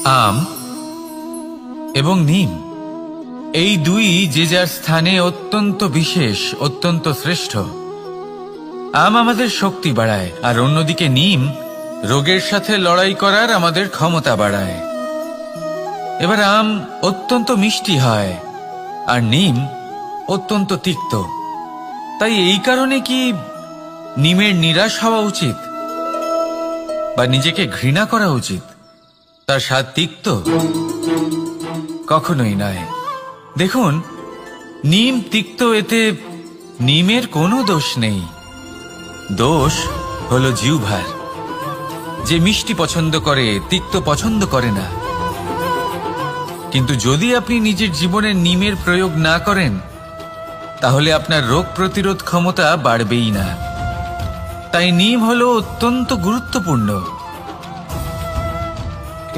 আম এবং নিম, এই দুই যে যার স্থানে অত্যন্ত বিশেষ, অত্যন্ত শ্রেষ্ঠ। আম আমাদের শক্তি বাড়ায়, আর অন্যদিকে নিম রোগের সাথে লড়াই করার আমাদের ক্ষমতা বাড়ায়। এবার আম অত্যন্ত মিষ্টি হয় আর নিম অত্যন্ত তিক্ত। তাই এই কারণে কি নিমের নিরাশ হওয়া উচিত বা নিজেকে ঘৃণা করা উচিত? তার স্বাদ তিক্ত? কখনোই নয়। দেখুন, নিম তিক্ত, এতে নিমের কোনো দোষ নেই। দোষ হলো জিহ্বার, যে মিষ্টি পছন্দ করে, তিক্ত পছন্দ করে না। কিন্তু যদি আপনি নিজের জীবনে নিমের প্রয়োগ না করেন, তাহলে আপনার রোগ প্রতিরোধ ক্ষমতা বাড়বেই না। তাই নিম হলো অত্যন্ত গুরুত্বপূর্ণ।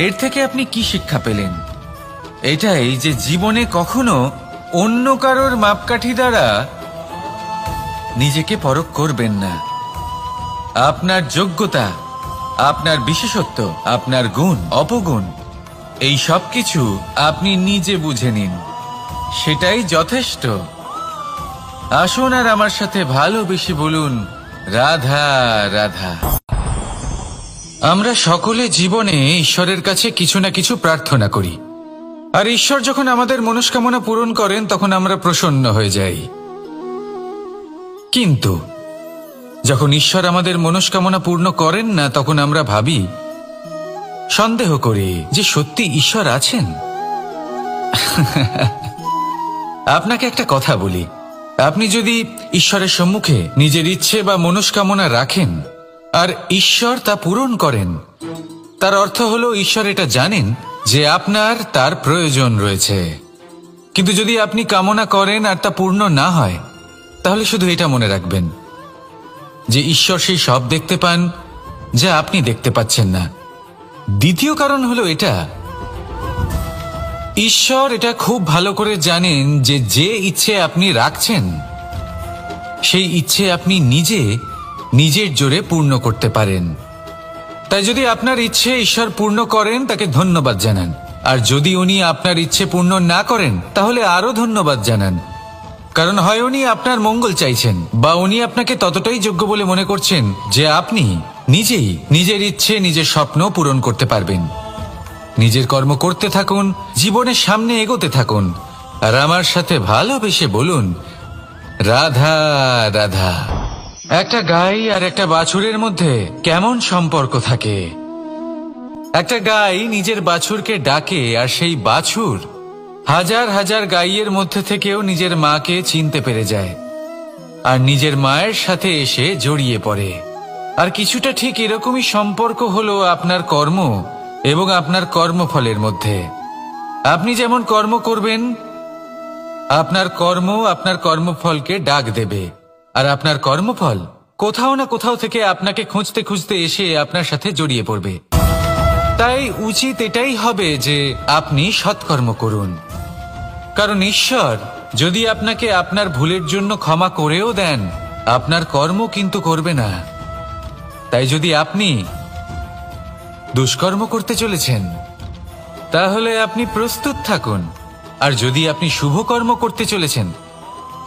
এর থেকে আপনি কি শিক্ষা পেলেন? এটাই যে জীবনে কখনো অন্য কারোর মাপকাঠি দ্বারা নিজেকে পরখ করবেন না। আপনার যোগ্যতা, আপনার বিশেষত্ব, আপনার গুণ, অপগুণ, এই সব কিছু আপনি নিজে বুঝে নিন, সেটাই যথেষ্ট। আসুন আর আমার সাথে ভালোবেসে বলুন, রাধা রাধা। আমরা সকলে জীবনে ঈশ্বরের কাছে কিছু না কিছু প্রার্থনা করি, আর ঈশ্বর যখন আমাদের মনস্কামনা পূরণ করেন তখন আমরা প্রসন্ন হয়ে যাই। কিন্তু যখন ঈশ্বর আমাদের মনস্কামনা পূর্ণ করেন না, তখন আমরা ভাবি, সন্দেহ করি যে সত্যি ঈশ্বর আছেন। আপনাকে একটা কথা বলি, আপনি যদি ঈশ্বরের সম্মুখে নিজের ইচ্ছে বা মনস্কামনা রাখেন আর ঈশ্বর তা পূরণ করেন, তার অর্থ হলো ঈশ্বর এটা জানেন যে আপনার তার প্রয়োজন রয়েছে। কিন্তু যদি আপনি কামনা করেন আর তা পূর্ণ না হয়, তাহলে শুধু এটা মনে রাখবেন যে ঈশ্বর সেই সব দেখতে পান যা আপনি দেখতে পাচ্ছেন না। দ্বিতীয় কারণ হলো এটা, ঈশ্বর এটা খুব ভালো করে জানেন যে যে ইচ্ছে আপনি রাখছেন, সেই ইচ্ছে আপনি নিজে নিজের জোরে পূর্ণ করতে পারেন। তাই যদি আপনার ইচ্ছে ঈশ্বর পূর্ণ করেন, তাকে ধন্যবাদ জানান। আর যদি উনি আপনার ইচ্ছে পূর্ণ না করেন, তাহলে আরো ধন্যবাদ জানান। কারণ হয় উনি আপনার মঙ্গল চাইছেন, বা উনি আপনাকে ততটাই যোগ্য বলে মনে করছেন যে আপনি নিজেই নিজের ইচ্ছে, নিজের স্বপ্ন পূরণ করতে পারবেন। নিজের কর্ম করতে থাকুন, জীবনের সামনে এগোতে থাকুন, আর আমার সাথে ভালোবেসে বলুন, রাধা রাধা। একটা গাই আর একটা বাছুরের মধ্যে কেমন সম্পর্ক থাকে? একটা গাই নিজের বাছুরকে ডাকে, আর সেই বাছুর হাজার হাজার গাইয়ের মধ্যে থেকেও নিজের মাকে চিনতে পেরে যায় আর নিজের মায়ের সাথে এসে জড়িয়ে পড়ে। আর কিছুটা ঠিক এরকমই সম্পর্ক হলো আপনার কর্ম এবং আপনার কর্মফলের মধ্যে। আপনি যেমন কর্ম করবেন, আপনার কর্ম আপনার কর্মফলকে ডাক দেবে, আর আপনার কর্মফল কোথাও না কোথাও থেকে আপনাকে খুঁজতে খুঁজতে এসে আপনার সাথে জড়িয়ে পড়বে। তাই উচিত এটাই হবে যে আপনি সৎকর্ম করুন, কারণ ঈশ্বর যদি আপনাকে আপনার ভুলের জন্য ক্ষমা করেও দেন, আপনার কর্ম কিন্তু করবে না। তাই যদি আপনি দুষ্কর্ম করতে চলেছেন, তাহলে আপনি প্রস্তুত থাকুন, আর যদি আপনি শুভ কর্ম করতে চলেছেন,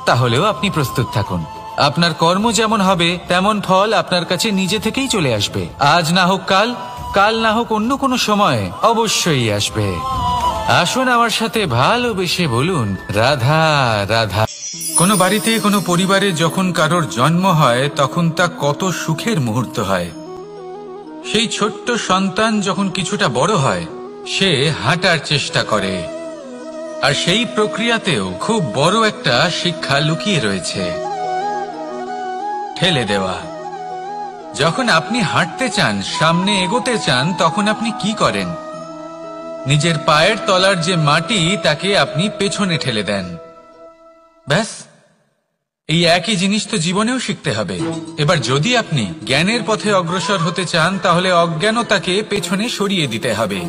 তাহলেও আপনি প্রস্তুত থাকুন। আপনার কর্ম যেমন হবে তেমন ফল আপনার কাছে নিজে থেকেই চলে আসবে। আজ না হোক কাল, কাল না হোক অন্য কোনো সময়, অবশ্যই আসবে। আসুন আমার সাথে ভালোবেসে বলুন, রাধা রাধা। কোনো বাড়িতে, কোনো পরিবারে যখন কারোর জন্ম হয়, তখন তা কত সুখের মুহূর্ত হয়। সেই ছোট্ট সন্তান যখন কিছুটা বড় হয়, সে হাঁটার চেষ্টা করে, আর সেই প্রক্রিয়াতেও খুব বড় একটা শিক্ষা লুকিয়ে রয়েছে, ঠেলে দেওয়া। যখন আপনি হাঁটতে চান, সামনে এগোতে চান, তখন আপনি কি করেন? নিজের পায়ের তলার যে মাটি, তাকে আপনি পেছনে ঠেলে দেন। ব্যাস, এই একই জিনিস তো জীবনেও শিখতে হবে। এবার যদি আপনি জ্ঞানের পথে অগ্রসর হতে চান, তাহলে অজ্ঞানতাকে পেছনে সরিয়ে দিতে হবে।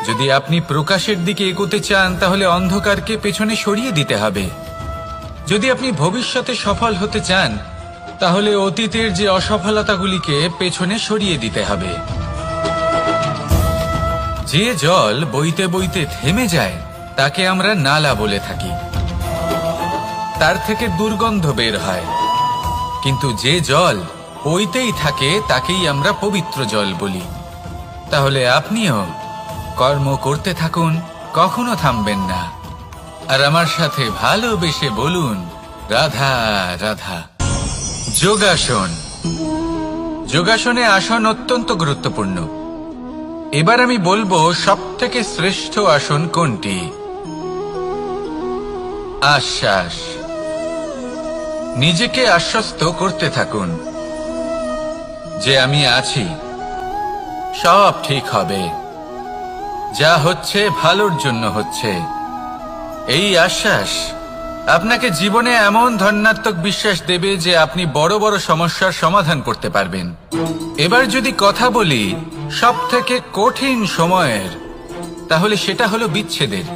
যদি আপনি প্রকাশের দিকে এগোতে চান, তাহলে অন্ধকারকে পেছনে সরিয়ে দিতে হবে। যদি আপনি ভবিষ্যতে সফল হতে চান, তাহলে অতীতের যে অসফলতাগুলিকে পেছনে সরিয়ে দিতে হবে। যে জল বইতে বইতে থেমে যায় তাকে আমরা নালা বলে থাকি, তার থেকে দুর্গন্ধ বের হয়। কিন্তু যে জল বইতেই থাকে তাকেই আমরা পবিত্র জল বলি। তাহলে আপনিও কর্ম করতে থাকুন, কখনো থামবেন না। আর আমার সাথে ভালোবেসে বলুন, রাধা রাধা। যোগাসন। যোগাসনে আসন অত্যন্ত গুরুত্বপূর্ণ। এবার আমি বলবো সবথেকে শ্রেষ্ঠ আসন কোনটি। আশ্বাস। নিজেকে আশ্বস্ত করতে থাকুন যে আমি আছি, সব ঠিক হবে, যা হচ্ছে ভালোর জন্য হচ্ছে। এই আশ্বাস আপনাকে জীবনে এমন ধনাত্মক বিশ্বাস দেবে যে আপনি বড় বড় সমস্যার সমাধান করতে পারবেন। এবার যদি কথা বলি সবথেকে কঠিন সময়ের, তাহলে সেটা হলো বিচ্ছেদের।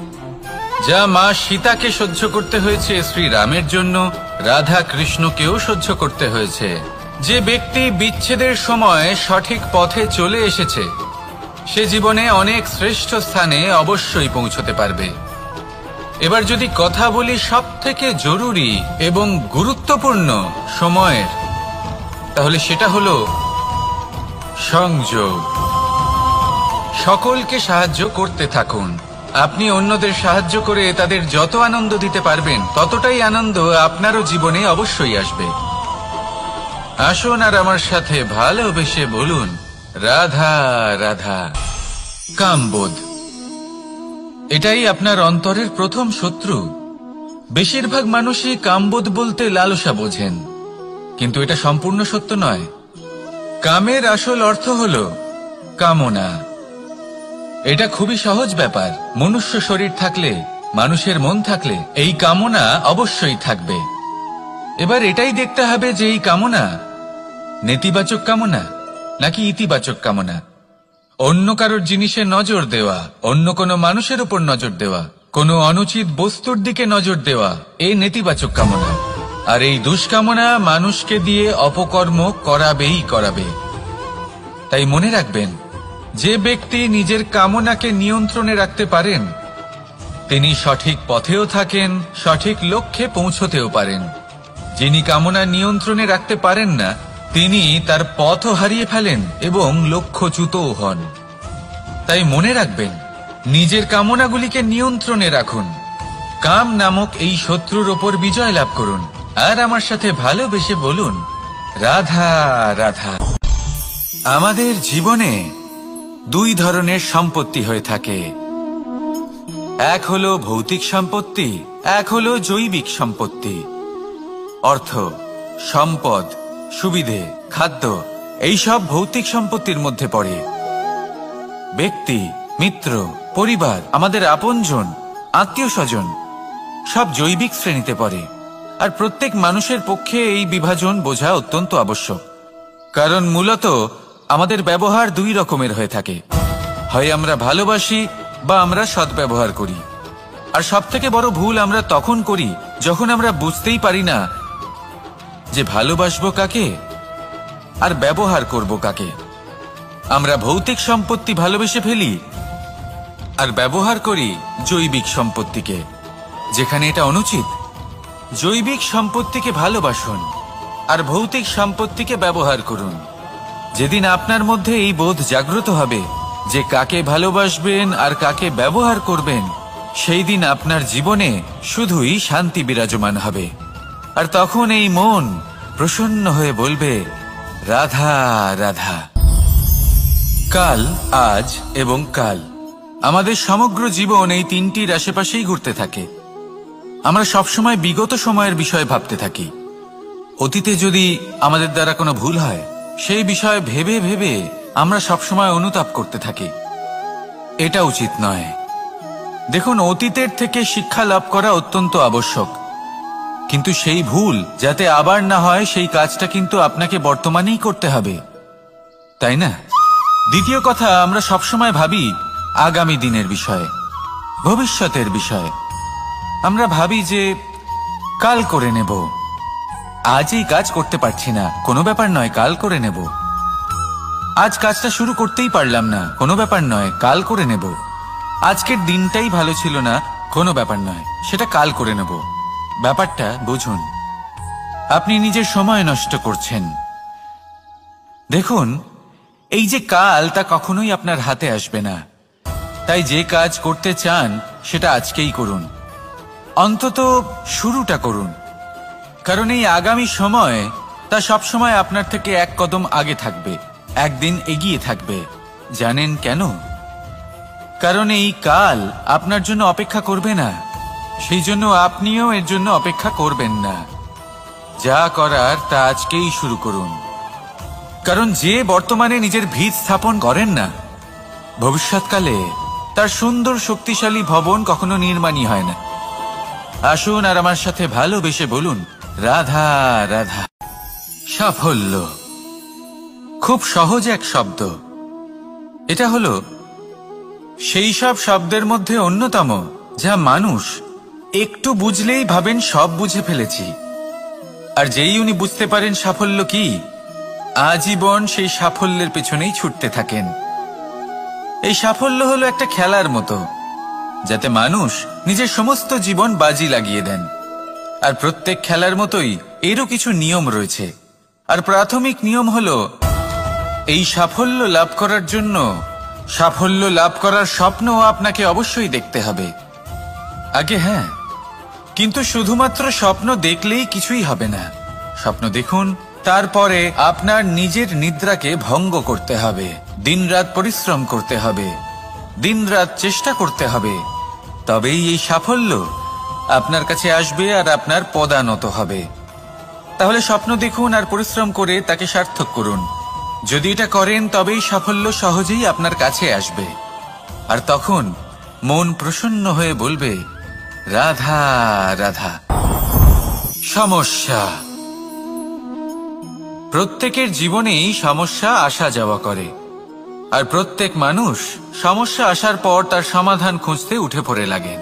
যা মা সীতাকে সহ্য করতে হয়েছে শ্রীরামের জন্য, রাধা কৃষ্ণকেও সহ্য করতে হয়েছে। যে ব্যক্তি বিচ্ছেদের সময় সঠিক পথে চলে এসেছে সে জীবনে অনেক শ্রেষ্ঠ স্থানে অবশ্যই পৌঁছতে পারবে। এবার যদি কথা বলি সবথেকে জরুরি এবং গুরুত্বপূর্ণ সময়ের, তাহলে সেটা হলো সংযোগ। সকলকে সাহায্য করতে থাকুন। আপনি অন্যদের সাহায্য করে তাদের যত আনন্দ দিতে পারবেন ততটাই আনন্দ আপনারও জীবনে অবশ্যই আসবে। আসুন আর আমার সাথে ভালোবেসে বলুন, রাধা রাধা। কামবোধ, এটাই আপনার অন্তরের প্রথম শত্রু। বেশিরভাগ মানুষই কামবোধ বলতে লালসা বোঝেন, কিন্তু এটা সম্পূর্ণ সত্য নয়। কামের আসল অর্থ হলো কামনা। এটা খুবই সহজ ব্যাপার। মনুষ্য শরীর থাকলে, মানুষের মন থাকলে এই কামনা অবশ্যই থাকবে। এবার এটাই দেখতে হবে যে এই কামনা নেতিবাচক কামনা নাকি ইতিবাচক কামনা। অন্য কারোর জিনিসে নজর দেওয়া, অন্য কোনো মানুষের উপর নজর দেওয়া, কোনো অনুচিত বস্তুর দিকে নজর দেওয়া, এই নেতিবাচক কামনা। আর এই দুষ্কামনা মানুষকে দিয়ে অপকর্ম করাবেই করাবে। তাই মনে রাখবেন, যে ব্যক্তি নিজের কামনাকে নিয়ন্ত্রণে রাখতে পারেন তিনি সঠিক পথেও থাকেন, সঠিক লক্ষ্যে পৌঁছতেও পারেন। যিনি কামনা নিয়ন্ত্রণে রাখতে পারেন না তিনি তার পথও হারিয়ে ফেলেন এবং লক্ষ্যচ্যুতও হন। তাই মনে রাখবেন, নিজের কামনাগুলিকে নিয়ন্ত্রণে রাখুন। কাম নামক এই শত্রুর ওপর বিজয় লাভ করুন। আর আমার সাথে ভালোবেসে বলুন, রাধা রাধা। আমাদের জীবনে দুই ধরনের সম্পত্তি হয়ে থাকে। এক হলো ভৌতিক সম্পত্তি, এক হলো জৈবিক সম্পত্তি। অর্থ, সম্পদ, সুবিধে, খাদ্য, এইসব ভৌতিক সম্পত্তির মধ্যে পড়ে। ব্যক্তি, মিত্র, পরিবার, আমাদের আপনজন, আত্মীয় স্বজন সব জৈবিক শ্রেণীতে পড়ে। আর প্রত্যেক মানুষের পক্ষে এই বিভাজন বোঝা অত্যন্ত আবশ্যক। কারণ মূলত আমাদের ব্যবহার দুই রকমের হয়ে থাকে। হয় আমরা ভালোবাসি বা আমরা সদ্ব্যবহার করি। আর সবথেকে বড় ভুল আমরা তখন করি যখন আমরা বুঝতেই পারি না যে ভালোবাসবো কাকে আর ব্যবহার করব কাকে। আমরা ভৌতিক সম্পত্তি ভালোবেসে ফেলি আর ব্যবহার করি জৈবিক সম্পত্তিকে, যেখানে এটা অনুচিত। জৈবিক সম্পত্তিকে ভালোবাসুন আর ভৌতিক সম্পত্তিকে ব্যবহার করুন। যেদিন আপনার মধ্যে এই বোধ জাগ্রত হবে যে কাকে ভালোবাসবেন আর কাকে ব্যবহার করবেন, সেই দিন আপনার জীবনে শুধুই শান্তি বিরাজমান হবে। আর তখন এই মন প্রসন্ন হয়ে বলবে, রাধা রাধা। কাল, আজ এবং কাল। আমাদের সমগ্র জীবন এই তিনটির আশেপাশেই ঘুরতে থাকে। আমরা সবসময় বিগত সময়ের বিষয়ে ভাবতে থাকি। অতীতে যদি আমাদের দ্বারা কোনো ভুল হয় সেই বিষয়ে ভেবে ভেবে আমরা সবসময় অনুতাপ করতে থাকি। এটা উচিত নয়। দেখুন, অতীতের থেকে শিক্ষা লাভ করা অত্যন্ত আবশ্যক, কিন্তু সেই ভুল যাতে আবার না হয় সেই কাজটা কিন্তু আপনাকে বর্তমানেই করতে হবে, তাই না? দ্বিতীয় কথা, আমরা সবসময় ভাবি আগামী দিনের বিষয়ে, ভবিষ্যতের বিষয়ে। আমরা ভাবি যে কাল করে নেব, আজ এই কাজ করতে পারছি না, কোনো ব্যাপার নয়, কাল করে নেব। আজ কাজটা শুরু করতেই পারলাম না, কোনো ব্যাপার নয়, কাল করে নেব। আজকের দিনটাই ভালো ছিল না, কোনো ব্যাপার নয়, সেটা কাল করে নেব। ব্যাপারটা বুঝুন, আপনি নিজের সময় নষ্ট করছেন। দেখুন, এই যে কাল, তা কখনোই আপনার হাতে আসবে না। তাই যে কাজ করতে চান সেটা আজকেই করুন, অন্তত শুরুটা করুন। কারণ এই আগামী সময় তা সবসময় আপনার থেকে এক কদম আগে থাকবে, একদিন এগিয়ে থাকবে। জানেন কেন? কারণ এই কাল আপনার জন্য অপেক্ষা করবে না, সেই জন্য আপনিও এর জন্য অপেক্ষা করবেন না। যা করার তা আজকেই শুরু করুন। কারণ যে বর্তমানে নিজের ভিত স্থাপন করেন না, ভবিষ্যৎকালে তার সুন্দর শক্তিশালী ভবন কখনো নির্মাণই হয় না। আসুন আর আমার সাথে ভালোবেসে বলুন, রাধা রাধা। সাফল্য খুব সহজ এক শব্দ। এটা হলো সেই সব শব্দের মধ্যে অন্যতম যা মানুষ একটু বুঝলেই ভাবেন সব বুঝে ফেলেছি। আর যেই উনি বুঝতে পারেন সাফল্য কি, আজীবন সেই সাফল্যের পেছনেই ছুটতে থাকেন। এই সাফল্য হলো একটা খেলার মতো, যাতে মানুষ নিজের সমস্ত জীবন বাজি লাগিয়ে দেন। আর প্রত্যেক খেলার মতোই এরও কিছু নিয়ম রয়েছে। আর প্রাথমিক নিয়ম হলো, এই সাফল্য লাভ করার জন্য সাফল্য লাভ করার স্বপ্ন আপনাকে অবশ্যই দেখতে হবে আগে। হ্যাঁ, কিন্তু শুধুমাত্র স্বপ্ন দেখলেই কিছুই হবে না। স্বপ্ন দেখুন, তারপরে আপনার নিজের নিদ্রাকে ভঙ্গ করতে হবে, দিনরাত পরিশ্রম করতে হবে, দিনরাত চেষ্টা করতে হবে। তবেই এই সাফল্য আপনার কাছে আসবে আর আপনার পদানত হবে। তাহলে স্বপ্ন দেখুন আর পরিশ্রম করে তাকে সার্থক করুন। যদি এটা করেন তবেই সাফল্য সহজেই আপনার কাছে আসবে। আর তখন মন প্রসন্ন হয়ে বলবে, রাধা রাধা। সমস্যা, প্রত্যেকের জীবনেই সমস্যা আসা যাওয়া করে। আর প্রত্যেক মানুষ সমস্যা আসার পর তার সমাধান খুঁজতে উঠে পড়ে লাগেন।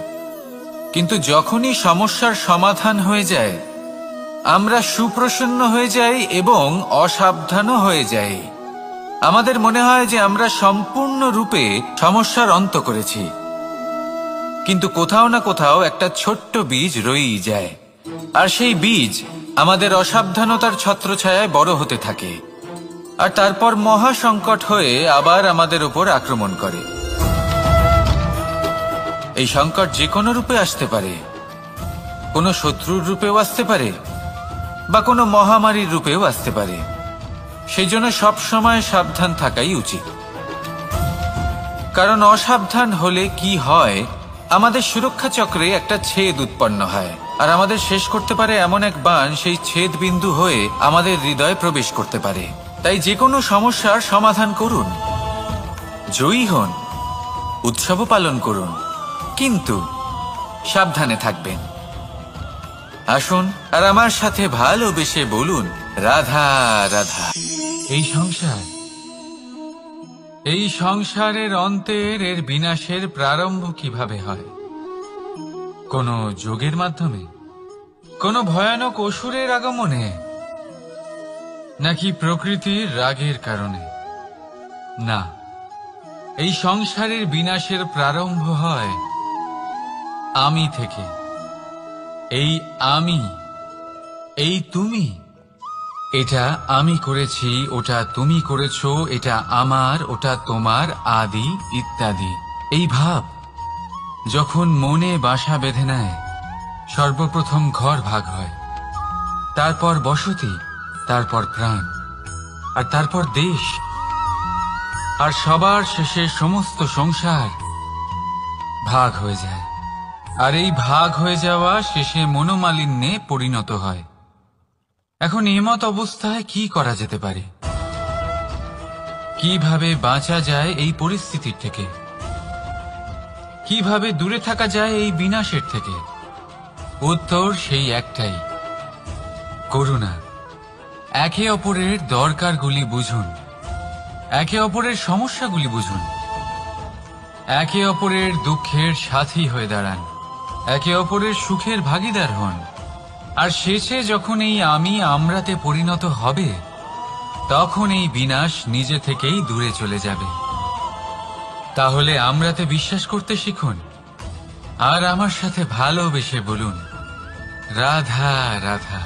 কিন্তু যখনই সমস্যার সমাধান হয়ে যায়, আমরা সুপ্রসন্ন হয়ে যাই এবং অসাবধানও হয়ে যাই। আমাদের মনে হয় যে আমরা সম্পূর্ণরূপে সমস্যার অন্ত করেছি, কিন্তু কোথাও না কোথাও একটা ছোট্ট বীজ রয়েই যায়। আর সেই বীজ আমাদের অসাবধানতার ছত্রছায়ায় বড় হতে থাকে, আর তারপর মহা সংকট হয়ে আবার আমাদের উপর আক্রমণ করে। এই সংকট যে কোনো রূপে আসতে পারে, কোনো শত্রুর রূপেও আসতে পারে, বা কোনো মহামারীর রূপেও আসতে পারে। সেই জন্য সবসময় সাবধান থাকাই উচিত। কারণ অসাবধান হলে কি হয়, আমাদের সুরক্ষা চক্রে একটা ছেদ উৎপন্ন হয়, আর আমাদের শেষ করতে পারে এমন এক বাণ সেই ছেদ বিন্দু হয়ে আমাদের হৃদয়ে প্রবেশ করতে পারে। তাই যে কোনো সমস্যার সমাধান করুন, জয়ী হন, উৎসবও পালন করুন, কিন্তু সাবধানে থাকবেন। আসুন আর আমার সাথে ভালোবেসে বলুন, রাধা রাধা। এই সংসারের অন্তের এর বিনাশের প্রারম্ভ কিভাবে হয়? কোন যোগের মাধ্যমে, কোন ভয়ানক অসুরের আগমনে, নাকি প্রকৃতির রাগের কারণে? না, এই সংসারের বিনাশের প্রারম্ভ হয় আমি থেকে। এই আমি, এই তুমি, এটা আমি করেছি, ওটা তুমি করেছো, এটা আমার, ওটা তোমার, আদি ইত্যাদি। এই ভাব যখন মনে বাসা বেঁধে নেয়, সর্বপ্রথম ঘর ভাগ হয়, তারপর বসতি, তারপর প্রাণ, আর তারপর দেশ, আর সবার শেষে সমস্ত সংসার ভাগ হয়ে যায়। আর এই ভাগ হয়ে যাওয়া শেষে মনোমালিন্যে পরিণত হয়। এখন এমত অবস্থায় কি করা যেতে পারে? কিভাবে বাঁচা যায় এই পরিস্থিতির থেকে? কিভাবে দূরে থাকা যায় এই বিনাশের থেকে? উত্তর সেই একটাই, করুণা। একে অপরের দরকারগুলি বুঝুন, একে অপরের সমস্যাগুলি বুঝুন, একে অপরের দুঃখের সাথী হয়ে দাঁড়ান, একে অপরের সুখের ভাগীদার হন। আর শেষে যখন এই আমি আমরাতে পরিণত হবে, তখন এই বিনাশ নিজে থেকেই দূরে চলে যাবে। তাহলে আমরাতে বিশ্বাস করতে শিখুন, আর আমার সাথে ভালোবেসে বলুন, রাধা রাধা।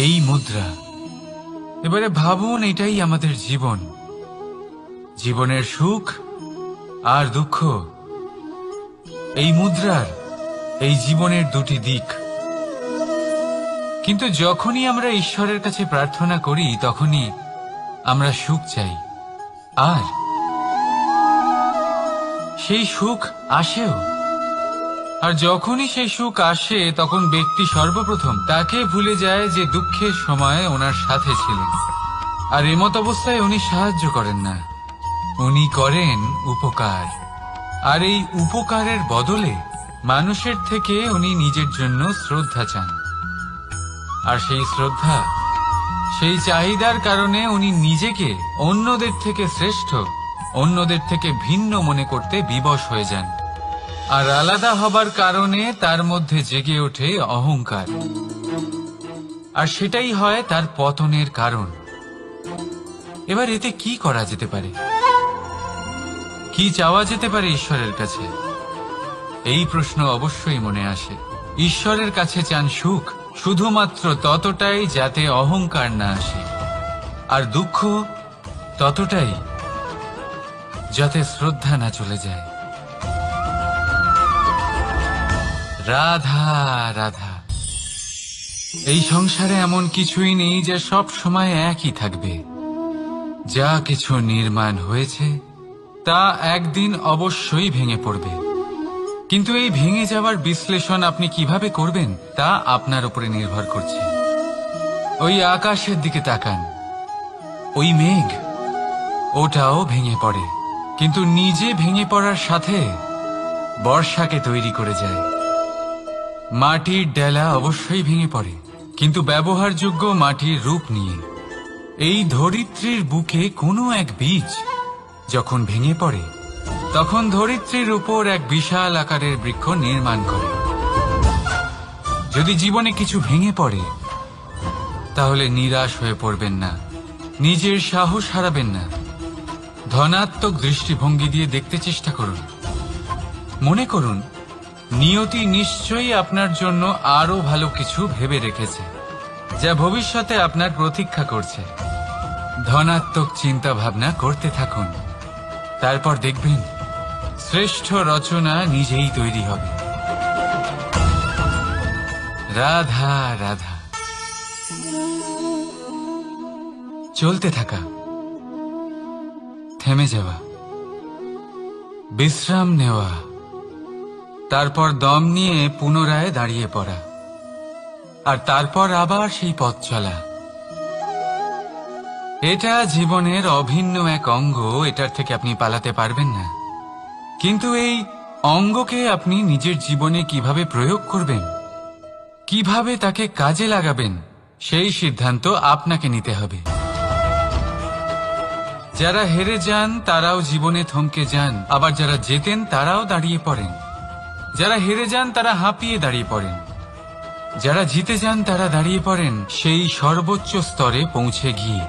এই মুদ্রা, এবারে ভাবুন, এটাই আমাদের জীবন, জীবনের সুখ আর দুঃখ। এই মুদ্রার, এই জীবনের দুটি দিক। কিন্তু যখনই আমরা ঈশ্বরের কাছে প্রার্থনা করি, তখনই আমরা সুখ চাই, আর সেই সুখ আসেও। আর যখনই সেই সুখ আসে, তখন ব্যক্তি সর্বপ্রথম তাকে ভুলে যায় যে দুঃখের সময় ওনার সাথে ছিলেন। আর এমত অবস্থায় উনি সাহায্য করেন না, উনি করেন উপকার। আর এই উপকারের বদলে মানুষের থেকে উনি নিজের জন্য শ্রদ্ধা চান। আর সেই শ্রদ্ধা, সেই চাহিদার কারণে উনি নিজেকে অন্যদের থেকে শ্রেষ্ঠ, অন্যদের থেকে ভিন্ন মনে করতে বিবশ হয়ে যান। আর আলাদা হবার কারণে তার মধ্যে জেগে ওঠে অহংকার, আর সেটাই হয় তার পতনের কারণ। এবার এতে কি করা যেতে পারে? কি চাওয়া যেতে পারে ঈশ্বরের কাছে? এই প্রশ্ন অবশ্যই মনে আসে। ঈশ্বরের কাছে চান সুখ, শুধুমাত্র ততটাই যাতে অহংকার না আসে, আর দুঃখ ততটাই যাতে শ্রদ্ধা না চলে যায়। রাধা রাধা। এই সংসারে এমন কিছুই নেই যে সব সময় একই থাকবে। যা কিছু নির্মাণ হয়েছে তা একদিন অবশ্যই ভেঙে পড়বে, কিন্তু এই ভেঙে যাওয়ার বিশ্লেষণ আপনি কিভাবে করবেন তা আপনার উপরে নির্ভর করছে। ওই আকাশের দিকে তাকান, ওই মেঘ, ওটাও ভেঙে পড়ে, কিন্তু নিজে ভেঙে পড়ার সাথে বর্ষাকে তৈরি করে যায়। মাটির ডেলা অবশ্যই ভেঙে পড়ে, কিন্তু ব্যবহারযোগ্য মাটির রূপ নিয়ে। এই ধরিত্রীর বুকে কোনো এক বীজ যখন ভেঙে পড়ে, তখন ধরিত্রীর উপর এক বিশাল আকারের বৃক্ষ নির্মাণ করে। যদি জীবনে কিছু ভেঙে পড়ে, তাহলে নিরাশ হয়ে পড়বেন না, নিজের সাহস হারাবেন না। ধনাত্মক দৃষ্টিভঙ্গি দিয়ে দেখতে চেষ্টা করুন। মনে করুন, নিয়তি নিশ্চয়ই আপনার জন্য আরো ভালো কিছু ভেবে রেখেছে, যা ভবিষ্যতে আপনার প্রতীক্ষা করছে। ধনাত্মক চিন্তা ভাবনা করতে থাকুন, তারপর দেখবেন শ্রেষ্ঠ রচনা নিজেই তৈরি হবে। রাধা রাধা। চলতে থাকা, থেমে যাওয়া, বিশ্রাম নেওয়া, তারপর দম নিয়ে পুনরায় দাঁড়িয়ে পড়া, আর তারপর আবার সেই পথ চলা। এটা জীবনের অভিন্ন এক অঙ্গ, এটার থেকে আপনি পালাতে পারবেন না। কিন্তু এই অঙ্গকে আপনি নিজের জীবনে কিভাবে প্রয়োগ করবেন, কিভাবে তাকে কাজে লাগাবেন, সেই সিদ্ধান্ত আপনাকে নিতে হবে। যারা হেরে যান তারাও জীবনে থমকে যান, আবার যারা জেতেন তারাও দাঁড়িয়ে পড়েন। যারা হেরে যান তারা হাঁপিয়ে দাঁড়িয়ে পড়েন, যারা জিতে যান তারা দাঁড়িয়ে পড়েন সেই সর্বোচ্চ স্তরে পৌঁছে গিয়ে।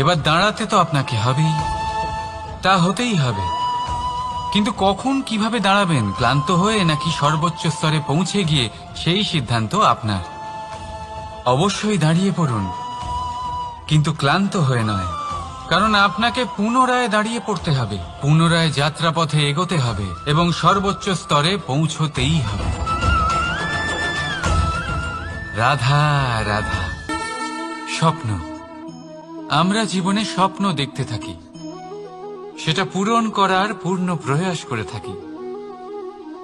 এবার দাঁড়াতে তো আপনাকে হবেই, তা হতেই হবে। কিন্তু কখন, কিভাবে দাঁড়াবেন, ক্লান্ত হয়ে নাকি সর্বোচ্চ স্তরে পৌঁছে গিয়ে, সেই সিদ্ধান্ত আপনার। অবশ্যই দাঁড়িয়ে পড়ুন, কিন্তু ক্লান্ত হয়ে নয়, কারণ আপনাকে পুনরায় দাঁড়িয়ে পড়তে হবে, পুনরায় যাত্রাপথে এগোতে হবে এবং সর্বোচ্চ স্তরে পৌঁছতেই হবে। রাধা রাধা। স্বপ্ন, আমরা জীবনে স্বপ্ন দেখতে থাকি, সেটা পূরণ করার পূর্ণ প্রয়াস করে থাকি।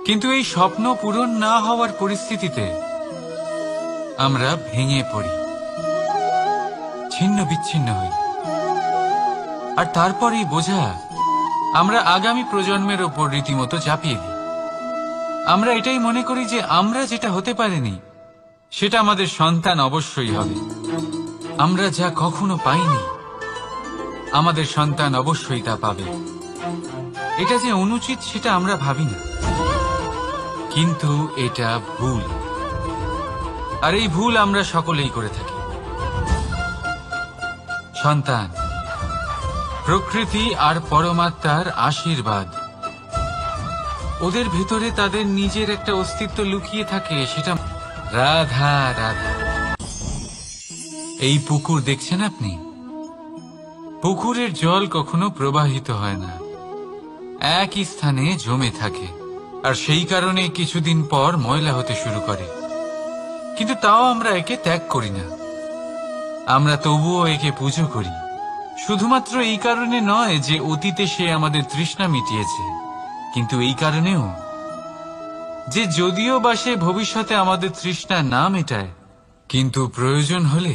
কিন্তু এই স্বপ্ন পূরণ না হওয়ার পরিস্থিতিতে আমরা ভেঙে পড়ি, ছিন্ন বিচ্ছিন্ন হই, আর তারপর এই বোঝা আমরা আগামী প্রজন্মের ওপর রীতিমতো চাপিয়ে দিই। আমরা এটাই মনে করি যে আমরা যেটা হতে পারিনি সেটা আমাদের সন্তান অবশ্যই হবে। আমরা যা কখনো পাইনি আমাদের সন্তান অবশ্যই তা পাবে। এটা যে অনুচিত সেটা আমরা ভাবি না, কিন্তু এটা ভুল, আর এই ভুল আমরা সকলেই করে থাকি। সন্তান, প্রকৃতি আর পরমাত্মার আশীর্বাদ। ওদের ভেতরে তাদের নিজের একটা অস্তিত্ব লুকিয়ে থাকে, সেটা রাধা রাধা। এই পুকুর দেখছেন আপনি? পুকুরের জল কখনো প্রবাহিত হয় না, একই স্থানে জমে থাকে, আর সেই কারণে কিছুদিন পর ময়লা হতে শুরু করে। কিন্তু তাও আমরা একে ত্যাগ করি না, আমরা তবুও একে পুজো করি। শুধুমাত্র এই কারণে নয় যে অতীতে সে আমাদের তৃষ্ণা মিটিয়েছে, কিন্তু এই কারণেও যে যদিও বা সে ভবিষ্যতে আমাদের তৃষ্ণা না মেটায়, কিন্তু প্রয়োজন হলে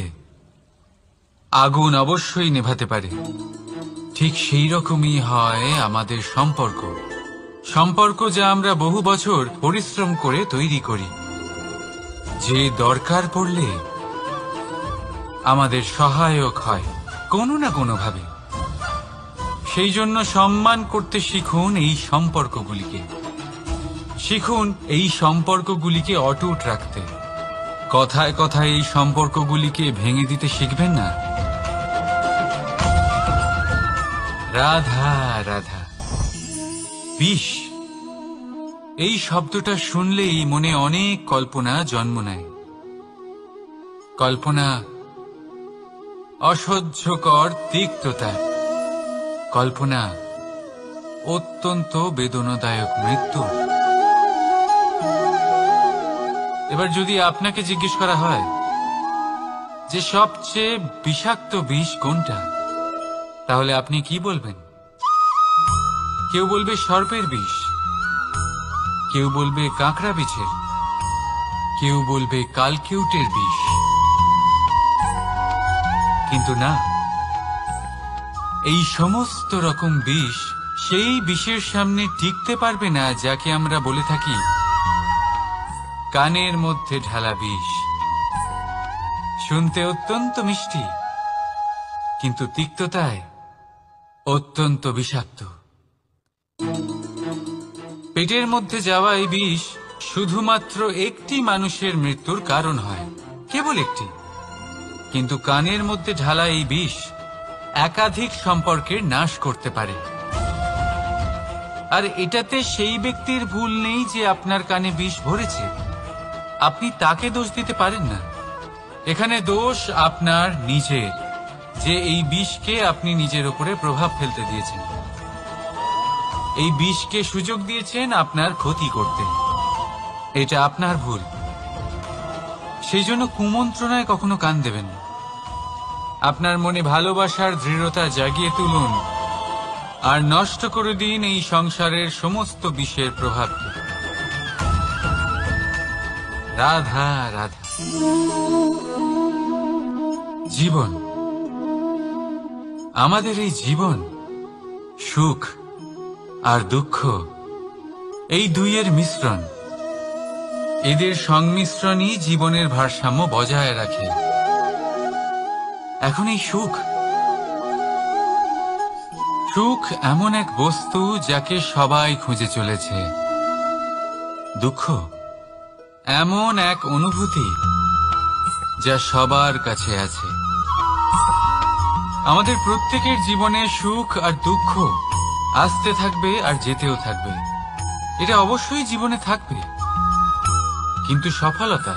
আগুন অবশ্যই নেভাতে পারে। ঠিক সেই রকমই হয় আমাদের সম্পর্ক, সম্পর্ক যা আমরা বহু বছর পরিশ্রম করে তৈরি করি, যে দরকার পড়লে আমাদের সহায়ক হয় কোনো না কোনোভাবে। সেই জন্য সম্মান করতে শিখুন এই সম্পর্কগুলিকে, শিখুন এই সম্পর্কগুলিকে অটুট রাখতে। কথায় কথায় এই সম্পর্কগুলিকে ভেঙে দিতে শিখবেন না। রাধা রাধা। বিষ, এই শব্দটা শুনলেই মনে অনেক কল্পনা জন্ম নেয়। কল্পনা অসহ্যকর তিক্ততা, কল্পনা অত্যন্ত বেদনাদায়ক মৃত্যু। এবার যদি আপনাকে জিজ্ঞেস করা হয় যে সবচেয়ে বিষাক্ত বিষ কোনটা, তাহলে আপনি কি বলবেন? কেউ বলবে সর্পের বিষ, কেউ বলবে কাঁকড়া বিছের, কেউ বলবে কালকিউটের বিষ। কিন্তু না, এই সমস্ত রকম বিষ সেই বিষের সামনে টিকতে পারবে না যাকে আমরা বলে থাকি কানের মধ্যে ঢালা বিষ। শুনতে অত্যন্ত মিষ্টি, কিন্তু তিক্ততায় অত্যন্ত বিষাক্ত। পেটের মধ্যে যাওয়া এই বিষ শুধুমাত্র একটি মানুষের মৃত্যুর কারণ হয়, কেবল একটি। কিন্তু কানের মধ্যে ঢালা এই বিষ একাধিক সম্পর্কের নাশ করতে পারে। আর এটাতে সেই ব্যক্তির ভুল নেই যে আপনার কানে বিষ ভরেছে, আপনি তাকে দোষ দিতে পারেন না। এখানে দোষ আপনার নিজের, যে এই বিষকে আপনি নিজের উপরে প্রভাব ফেলতে দিয়েছেন, এই বিষকে সুযোগ দিয়েছেন আপনার ক্ষতি করতে। এটা আপনার ভুল। সেই জন্য কুমন্ত্রণায় কখনো কান দেবেন না। আপনার মনে ভালোবাসার দৃঢ়তা জাগিয়ে তুলুন আর নষ্ট করে দিন এই সংসারের সমস্ত বিষের প্রভাবকে। রাধা রাধা। জীবন, আমাদের এই জীবন, সুখ আর দুঃখ, এই দুইয়ের মিশ্রণ। এদের সংমিশ্রণই জীবনের ভারসাম্য বজায় রাখে। এখন এই সুখ, সুখ এমন এক বস্তু যাকে সবাই খুঁজে চলেছে। দুঃখ এমন এক অনুভূতি যা সবার কাছে আছে। আমাদের প্রত্যেকের জীবনে সুখ আর দুঃখ আসতে থাকবে আর যেতেও থাকবে, এটা অবশ্যই জীবনে থাকবে। কিন্তু সফলতা,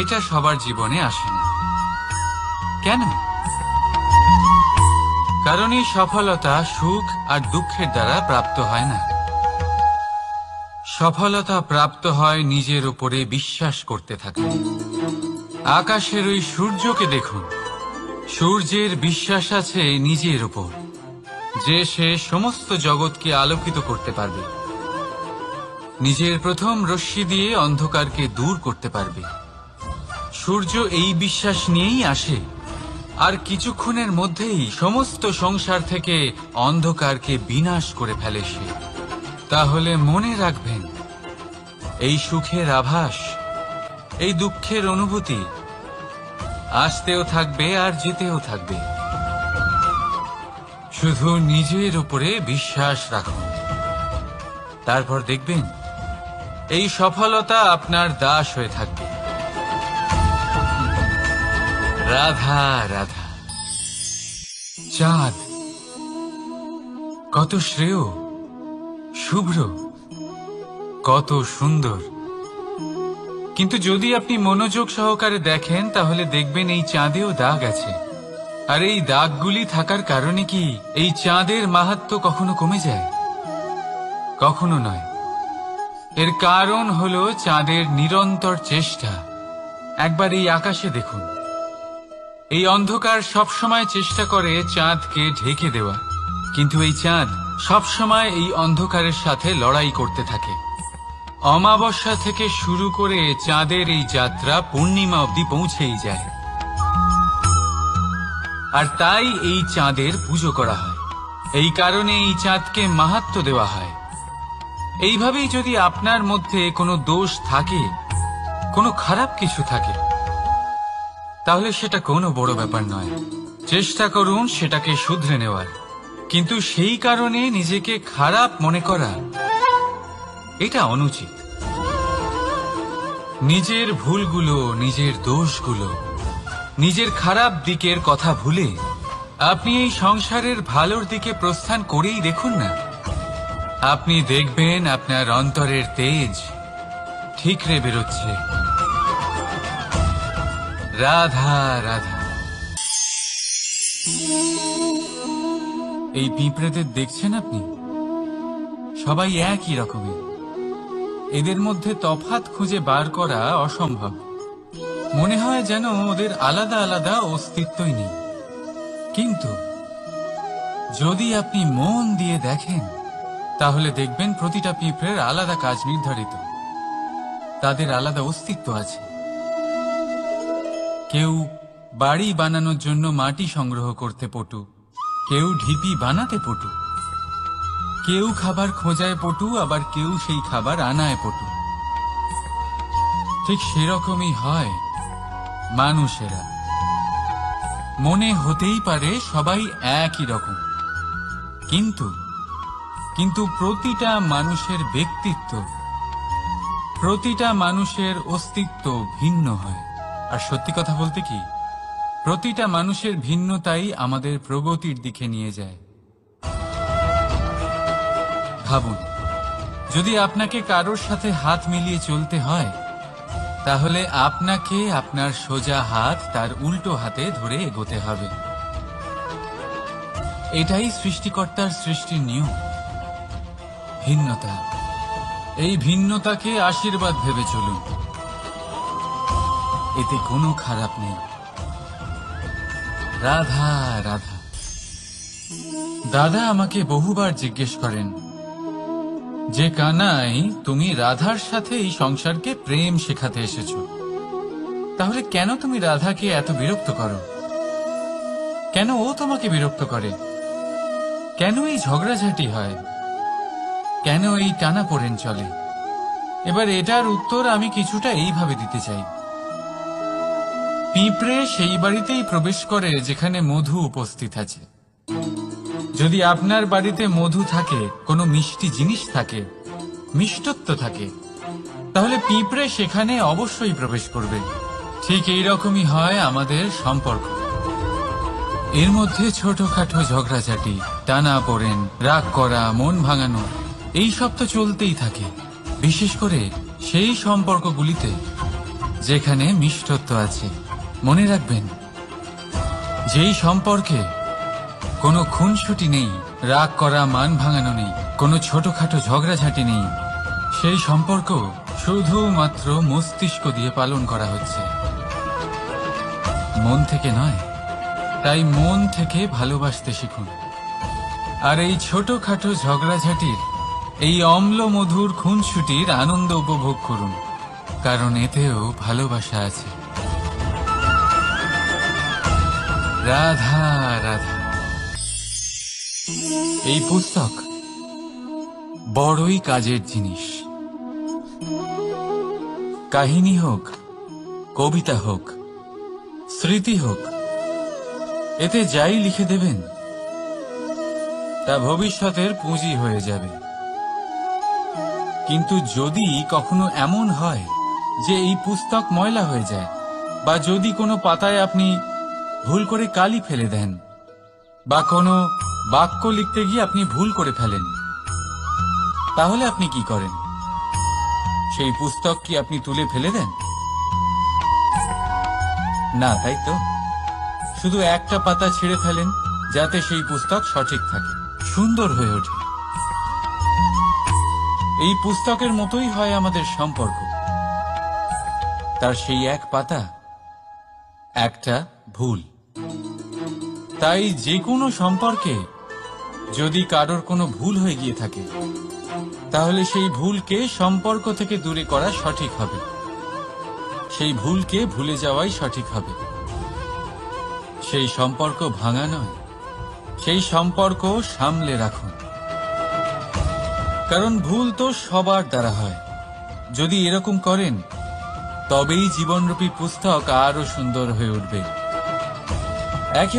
এটা সবার জীবনে আসে না। কেন? কারণ এই সফলতা সুখ আর দুঃখের দ্বারা প্রাপ্ত হয় না। সফলতা প্রাপ্ত হয় নিজের উপরে বিশ্বাস করতে থাকে। আকাশের ওই সূর্যকে দেখুন, সূর্যের বিশ্বাস আছে নিজের উপর যে সে সমস্ত জগৎকে আলোকিত করতে পারবে, নিজের প্রথম রশ্মি দিয়ে অন্ধকারকে দূর করতে পারবে। সূর্য এই বিশ্বাস নিয়েই আসে, আর কিছুক্ষণের মধ্যেই সমস্ত সংসার থেকে অন্ধকারকে বিনাশ করে ফেলে সে। তাহলে মনে রাখবেন, এই সুখের আভাস, এই দুঃখের অনুভূতি আসতেও থাকবে আর যেতেও থাকবে। শুধু নিজের উপরে বিশ্বাস রাখুন, তারপর দেখবেন এই সফলতা আপনার দাস হয়ে থাকবে। রাধা রাধা। চাঁদ কত শ্রেয়, শুভ্র, কত সুন্দর। কিন্তু যদি আপনি মনোযোগ সহকারে দেখেন তাহলে দেখবেন এই চাঁদেও দাগ আছে। আর এই দাগগুলি থাকার কারণে কি এই চাঁদের মাহাত্ম্য কখনো কমে যায়? কখনো নয়। এর কারণ হলো চাঁদের নিরন্তর চেষ্টা। একবার এই আকাশে দেখুন, এই অন্ধকার সবসময় চেষ্টা করে চাঁদকে ঢেকে দেওয়া, কিন্তু এই চাঁদ সবসময় এই অন্ধকারের সাথে লড়াই করতে থাকে। অমাবস্যা থেকে শুরু করে চাঁদের এই যাত্রা পূর্ণিমা অবধি পৌঁছেই যায়। আর তাই এই চাঁদের পুজো করা হয়, এই কারণে এই চাঁদকে মাহাত্ম্য দেওয়া হয়। এইভাবেই যদি আপনার মধ্যে কোনো দোষ থাকে, কোনো খারাপ কিছু থাকে, তাহলে সেটা কোনো বড় ব্যাপার নয়। চেষ্টা করুন সেটাকে শুধরে নেওয়ার, কিন্তু সেই কারণে নিজেকে খারাপ মনে করা এটা অনুচিত। নিজের ভুলগুলো, নিজের দোষগুলো, নিজের খারাপ দিকের কথা ভুলে আপনি এই সংসারের ভালোর দিকে প্রস্থান করেই দেখুন না। আপনি দেখবেন আপনার অন্তরের তেজ ঠিকরে বেরোচ্ছে। রাধা রাধা। এই পিঁপড়েদের দেখছেন আপনি? সবাই একই রকমের। এদের মধ্যে তফাৎ খুঁজে বার করা অসম্ভব। মনে হয় যেন ওদের আলাদা আলাদা অস্তিত্বই নেই। কিন্তু যদি আপনি মন দিয়ে দেখেন তাহলে দেখবেন প্রতিটা পিঁপড়ের আলাদা কাজ নির্ধারিত, তাদের আলাদা অস্তিত্ব আছে। কেউ বাড়ি বানানোর জন্য মাটি সংগ্রহ করতে পটু, কেউ ঢিপি বানাতে পটু, কেউ খাবার খোঁজায় পটু, আবার কেউ সেই খাবার আনায় পটু। ঠিক সেরকমই হয় মানুষেরা। মনে হতেই পারে সবাই একই রকম, কিন্তু প্রতিটা মানুষের ব্যক্তিত্ব, প্রতিটা মানুষের অস্তিত্ব ভিন্ন হয়। আর সত্যি কথা বলতে কি, প্রতিটা মানুষের ভিন্নতাই আমাদের প্রগতির দিকে নিয়ে যায়। ভাবুন, যদি আপনাকে কারোর সাথে হাত মিলিয়ে চলতে হয়, তাহলে আপনাকে আপনার সোজা হাত তার উল্টো হাতে ধরে এগোতে হবে। এটাই সৃষ্টিকর্তার সৃষ্টির নিয়ম। ভিন্নতা, এই ভিন্নতাকে আশীর্বাদ ভেবে চলুন, এতে কোনো খারাপ নেই। রাধা রাধা। দাদা আমাকে বহুবার জিজ্ঞেস করেন যে কানাই, তুমি রাধার সাথে এই সংসারকে প্রেম শেখাতে এসেছো, তাহলে কেন তুমি রাধাকে এত বিরক্ত করো? কেন ও তোমাকে বিরক্ত করে? কেন এই ঝগড়াঝাটি হয়? কেন এই টানাপোড়েন চলে? এবার এটার উত্তর আমি কিছুটা এইভাবে দিতে চাই। পিঁপড়ে সেই বাড়িতেই প্রবেশ করে যেখানে মধু উপস্থিত আছে। যদি আপনার বাড়িতে মধু থাকে, কোনো মিষ্টি জিনিস থাকে, মিষ্টত্ব থাকে, তাহলে পিঁপড়ে সেখানে অবশ্যই প্রবেশ করবে। ঠিক এইরকমই হয় আমাদের সম্পর্ক। এর মধ্যে ছোটখাটো ঝগড়াঝাটি, টানাপোড়েন, রাগ করা, মন ভাঙানো, এই সব তো চলতেই থাকে, বিশেষ করে সেই সম্পর্কগুলিতে যেখানে মিষ্টত্ব আছে। মনে রাখবেন, যেই সম্পর্কে কোনো খুনসুটি নেই, রাগ করা, মান ভাঙানো নেই, কোনো ছোটখাটো ঝগড়াঝাটি নেই, সেই সম্পর্ক শুধুমাত্র মস্তিষ্ক দিয়ে পালন করা হচ্ছে, মন থেকে নয়। তাই মন থেকে ভালোবাসতে শিখুন। আর এই ছোটখাটো ঝগড়াঝাটির, এই অম্ল মধুর খুনসুটির আনন্দ উপভোগ করুন, কারণ এতেও ভালোবাসা আছে। রাধা রাধা। এই পুস্তক বড়ই কাজের জিনিস। কাহিনী হোক, কবিতা হোক, স্মৃতি হোক, এতে যাই লিখে দেবেন তা ভবিষ্যতের পুঁজি হয়ে যাবে। কিন্তু যদি কখনো এমন হয় যে এই পুস্তক ময়লা হয়ে যায়, বা যদি কোনো পাতায় আপনি ভুল করে কালি ফেলে দেন, বা কোনো বাক্য লিখতে গিয়ে আপনি ভুল করে ফেলেন, তাহলে আপনি কি করেন? সেই পুস্তক কি আপনি তুলে ফেলে দেন? না, তাই তো? শুধু একটা পাতা ছিঁড়ে ফেলেন যাতে সেই পুস্তক সঠিক থাকে, সুন্দর হয়ে ওঠে। এই পুস্তকের মতোই হয় আমাদের সম্পর্ক। তার সেই এক পাতা একটা ভুল। তাই যে কোনো সম্পর্কে যদি কারোর কোনো ভুল হয়ে গিয়ে থাকে, তাহলে সেই ভুলকে সম্পর্ক থেকে দূরে করা সঠিক হবে। সেই ভুলকে ভুলে যাওয়াই সঠিক হবে। সেই সম্পর্ক ভাঙা নয়, সেই সম্পর্ক সামলে রাখুন। কারণ ভুল তো সবার দ্বারা হয়। যদি এরকম করেন, তবেই জীবনরূপী পুস্তক আরো সুন্দর হয়ে উঠবে। একে